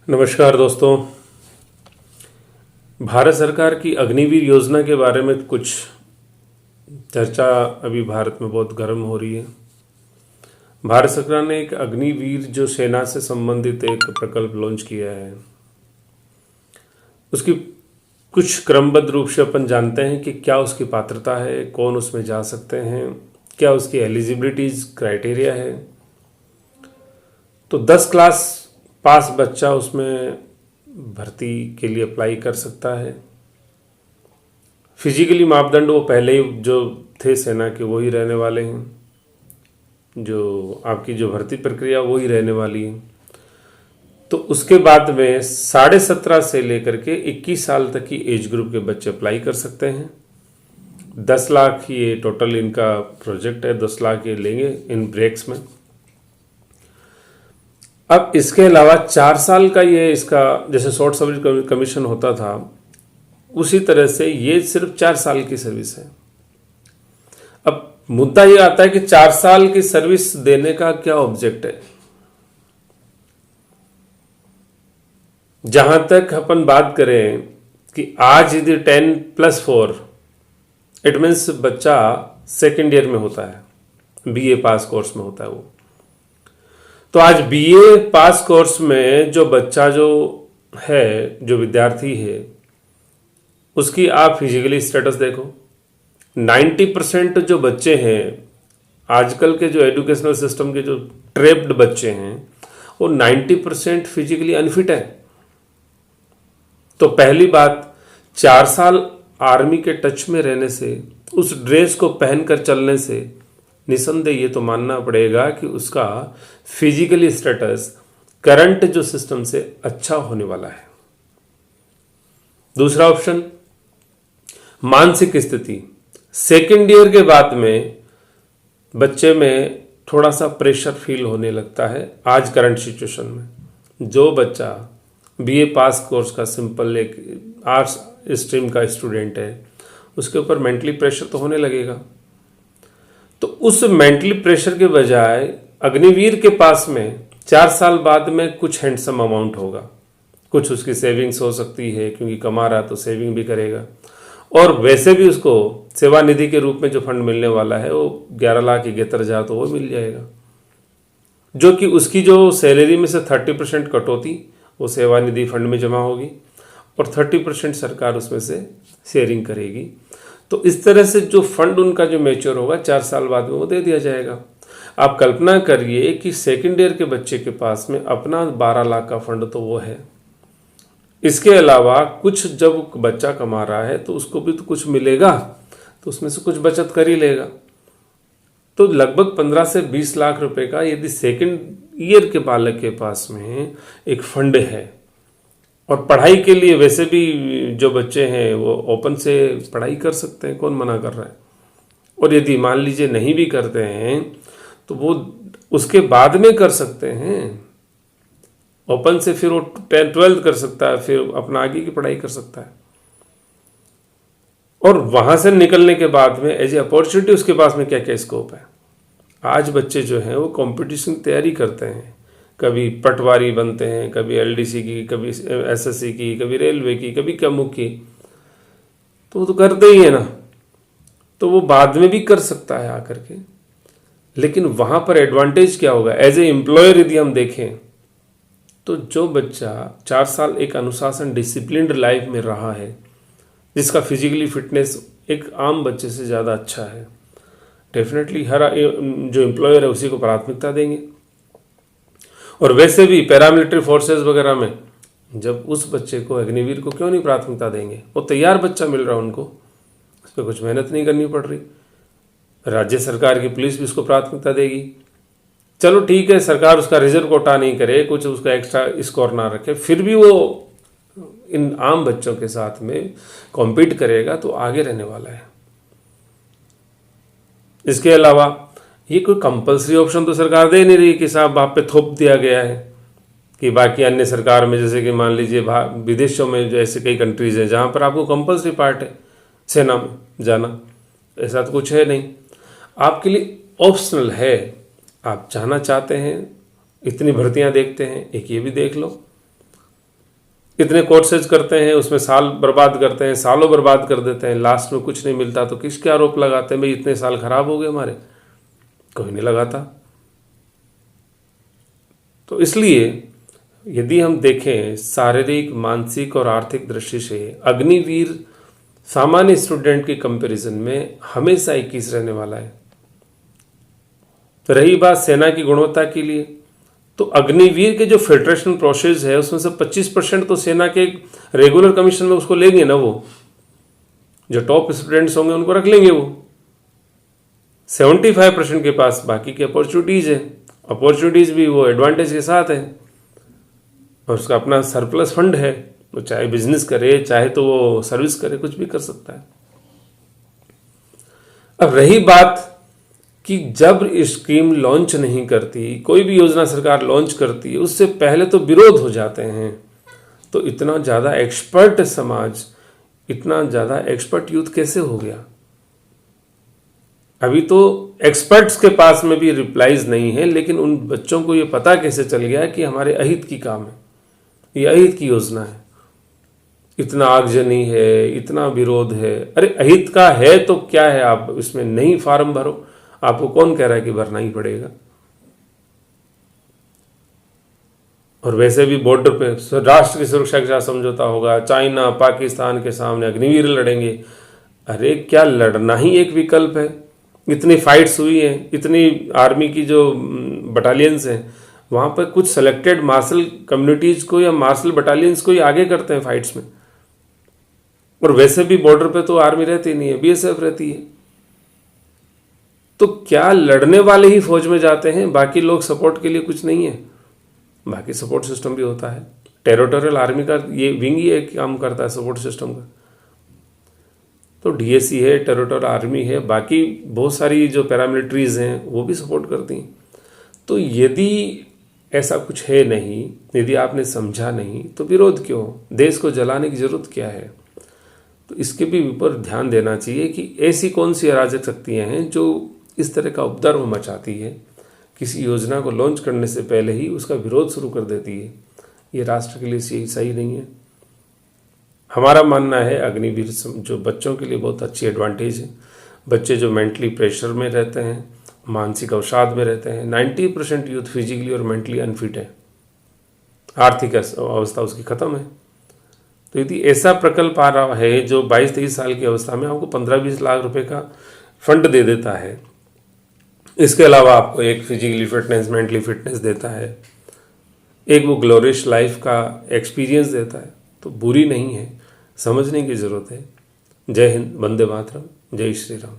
नमस्कार दोस्तों। भारत सरकार की अग्निवीर योजना के बारे में कुछ चर्चा अभी भारत में बहुत गर्म हो रही है। भारत सरकार ने एक अग्निवीर जो सेना से संबंधित एक प्रकल्प लॉन्च किया है, उसकी कुछ क्रमबद्ध रूप से अपन जानते हैं कि क्या उसकी पात्रता है, कौन उसमें जा सकते हैं, क्या उसकी एलिजिबिलिटीज क्राइटेरिया है। तो 10 क्लास पास बच्चा उसमें भर्ती के लिए अप्लाई कर सकता है। फिजिकली मापदंड वो पहले ही जो थे सेना के वही रहने वाले हैं, जो आपकी जो भर्ती प्रक्रिया वही रहने वाली है। तो उसके बाद में 17.5 से लेकर के 21 साल तक की एज ग्रुप के बच्चे अप्लाई कर सकते हैं। 10 लाख ये टोटल इनका प्रोजेक्ट है, 10 लाख ये लेंगे इन ब्रेक्स में। अब इसके अलावा 4 साल का ये इसका जैसे शॉर्ट सर्विस कमीशन होता था, उसी तरह से ये सिर्फ 4 साल की सर्विस है। अब मुद्दा ये आता है कि 4 साल की सर्विस देने का क्या ऑब्जेक्ट है। जहां तक अपन बात करें कि आज यदि 10+4 इट मीन्स बच्चा सेकेंड ईयर में होता है, बीए पास कोर्स में होता है वो। तो आज बीए पास कोर्स में जो बच्चा जो है, जो विद्यार्थी है, उसकी आप फिजिकली स्टेटस देखो। 90% जो बच्चे हैं आजकल के जो एजुकेशनल सिस्टम के जो ट्रेप्ड बच्चे हैं, वो 90% फिजिकली अनफिट है। तो पहली बात, 4 साल आर्मी के टच में रहने से, उस ड्रेस को पहनकर चलने से निसंदेह ये तो मानना पड़ेगा कि उसका फिजिकली स्टेटस करंट जो सिस्टम से अच्छा होने वाला है। दूसरा ऑप्शन, मानसिक स्थिति। सेकेंड ईयर के बाद में बच्चे में थोड़ा सा प्रेशर फील होने लगता है। आज करंट सिचुएशन में जो बच्चा बीए पास कोर्स का सिंपल एक आर्ट्स स्ट्रीम का स्टूडेंट है, उसके ऊपर मेंटली प्रेशर तो होने लगेगा। तो उस मेंटली प्रेशर के बजाय अग्निवीर के पास में 4 साल बाद में कुछ हैंडसम अमाउंट होगा, कुछ उसकी सेविंग्स हो सकती है, क्योंकि कमा रहा तो सेविंग भी करेगा। और वैसे भी उसको सेवानिधि के रूप में जो फंड मिलने वाला है वो 11,71,000 तो वो मिल जाएगा, जो कि उसकी जो सैलरी में से 30% कटौती वो सेवानिधि फंड में जमा होगी और 30% सरकार उसमें से शेयरिंग करेगी। तो इस तरह से जो फंड उनका जो मैच्योर होगा 4 साल बाद में वो दे दिया जाएगा। आप कल्पना करिए कि सेकेंड ईयर के बच्चे के पास में अपना 12 लाख का फंड तो वो है। इसके अलावा कुछ जब बच्चा कमा रहा है तो उसको भी तो कुछ मिलेगा, तो उसमें से कुछ बचत कर ही लेगा। तो लगभग 15 से 20 लाख रुपए का यदि सेकेंड ईयर के बालक के पास में एक फंड है, और पढ़ाई के लिए वैसे भी जो बच्चे हैं वो ओपन से पढ़ाई कर सकते हैं, कौन मना कर रहा है। और यदि मान लीजिए नहीं भी करते हैं तो वो उसके बाद में कर सकते हैं ओपन से, फिर वो 10-12 कर सकता है, फिर अपना आगे की पढ़ाई कर सकता है। और वहां से निकलने के बाद में एज ए अपॉर्चुनिटी उसके पास में क्या क्या स्कोप है। आज बच्चे जो हैं वो कंपटीशन की तैयारी करते हैं, कभी पटवारी बनते हैं, कभी एलडीसी की, कभी एसएससी की, कभी रेलवे की, कभी कमुक की। तो वो तो करते ही है ना, तो वो बाद में भी कर सकता है आकर के। लेकिन वहां पर एडवांटेज क्या होगा, एज ए एम्प्लॉयर यदि हम देखें तो जो बच्चा 4 साल एक अनुशासन डिसिप्लिन्ड लाइफ में रहा है, जिसका फिजिकली फिटनेस एक आम बच्चे से ज़्यादा अच्छा है, डेफिनेटली हर जो एम्प्लॉयर है उसी को प्राथमिकता देंगे। और वैसे भी पैरामिलिट्री फोर्सेस वगैरह में जब उस बच्चे को, अग्निवीर को क्यों नहीं प्राथमिकता देंगे। वो तैयार बच्चा मिल रहा है उनको, उस पर कुछ मेहनत नहीं करनी पड़ रही। राज्य सरकार की पुलिस भी उसको प्राथमिकता देगी। चलो ठीक है, सरकार उसका रिजर्व कोटा नहीं करे, कुछ उसका एक्स्ट्रा स्कोर ना रखे, फिर भी वो इन आम बच्चों के साथ में कॉम्पीट करेगा तो आगे रहने वाला है। इसके अलावा ये कोई कंपलसरी ऑप्शन तो सरकार दे नहीं रही कि साहब आप पे थोप दिया गया है कि बाकी अन्य सरकार में, जैसे कि मान लीजिए विदेशों में जो ऐसे कई कंट्रीज हैं जहाँ पर आपको कंपलसरी पार्ट है सेना में जाना, ऐसा तो कुछ है नहीं, आपके लिए ऑप्शनल है। आप जाना चाहते हैं, इतनी भर्तियां देखते हैं, एक ये भी देख लो। इतने कोर्सेज करते हैं, उसमें साल बर्बाद करते हैं, सालों बर्बाद कर देते हैं, लास्ट में कुछ नहीं मिलता तो किसके आरोप लगाते हैं भाई इतने साल खराब हो गए हमारे? कोई नहीं लगाता। तो इसलिए यदि हम देखें शारीरिक, मानसिक और आर्थिक दृष्टि से अग्निवीर सामान्य स्टूडेंट के कंपैरिजन में हमेशा 21 रहने वाला है। तो रही बात सेना की गुणवत्ता के लिए, तो अग्निवीर के जो फिल्ट्रेशन प्रोसेस है उसमें से 25% तो सेना के रेगुलर कमीशन में उसको लेंगे ना, वो जो टॉप स्टूडेंट्स होंगे उनको रख लेंगे। वो 75% के पास बाकी की अपॉर्चुनिटीज है, अपॉर्चुनिटीज भी वो एडवांटेज के साथ है और उसका अपना सरप्लस फंड है, वो चाहे बिजनेस करे चाहे तो वो सर्विस करे, कुछ भी कर सकता है। अब रही बात कि जब स्कीम लॉन्च नहीं करती, कोई भी योजना सरकार लॉन्च करती है उससे पहले तो विरोध हो जाते हैं। तो इतना ज़्यादा एक्सपर्ट समाज, इतना ज़्यादा एक्सपर्ट यूथ कैसे हो गया? अभी तो एक्सपर्ट्स के पास में भी रिप्लाईज नहीं है, लेकिन उन बच्चों को ये पता कैसे चल गया कि हमारे अहित की काम है, ये अहित की योजना है। इतना आगजनी है, इतना विरोध है। अरे अहित का है तो क्या है, आप इसमें नहीं फॉर्म भरो, आपको कौन कह रहा है कि भरना ही पड़ेगा? और वैसे भी बॉर्डर पे राष्ट्र की सुरक्षा के साथ समझौता होगा, चाइना पाकिस्तान के सामने अग्निवीर लड़ेंगे। अरे क्या लड़ना ही एक विकल्प है? इतनी फाइट्स हुई हैं, इतनी आर्मी की जो बटालियंस हैं वहाँ पर कुछ सेलेक्टेड मार्शल कम्युनिटीज को या मार्शल बटालियंस को ही आगे करते हैं फाइट्स में। और वैसे भी बॉर्डर पे तो आर्मी रहती नहीं है, बीएसएफ रहती है। तो क्या लड़ने वाले ही फौज में जाते हैं, बाकी लोग सपोर्ट के लिए कुछ नहीं है? बाकी सपोर्ट सिस्टम भी होता है। टेरिटोरियल आर्मी का ये विंग ही एक काम करता है सपोर्ट सिस्टम का। तो डीएसी है, टेरिटोरियल आर्मी है, बाकी बहुत सारी जो पैरामिलिट्रीज हैं वो भी सपोर्ट करती हैं। तो यदि ऐसा कुछ है नहीं, यदि आपने समझा नहीं तो विरोध क्यों? देश को जलाने की जरूरत क्या है? तो इसके भी ऊपर ध्यान देना चाहिए कि ऐसी कौन सी अराजक शक्तियाँ हैं जो इस तरह का उपद्रव मचाती है, किसी योजना को लॉन्च करने से पहले ही उसका विरोध शुरू कर देती है। ये राष्ट्र के लिए सही नहीं है। हमारा मानना है अग्निवीर जो बच्चों के लिए बहुत अच्छी एडवांटेज है। बच्चे जो मेंटली प्रेशर में रहते हैं, मानसिक अवसाद में रहते हैं, 90% यूथ फिजिकली और मेंटली अनफिट है, आर्थिक अवस्था उसकी खत्म है। तो यदि ऐसा प्रकल्प आ रहा है जो 22-23 साल की अवस्था में आपको 15-20 लाख रुपए का फंड दे देता है, इसके अलावा आपको एक फिजिकली फिटनेस, मेंटली फिटनेस देता है, एक वो ग्लोरियस लाइफ का एक्सपीरियंस देता है, तो बुरी नहीं है, समझने की ज़रूरत है। जय हिंद, वंदे मातरम, जय श्री राम।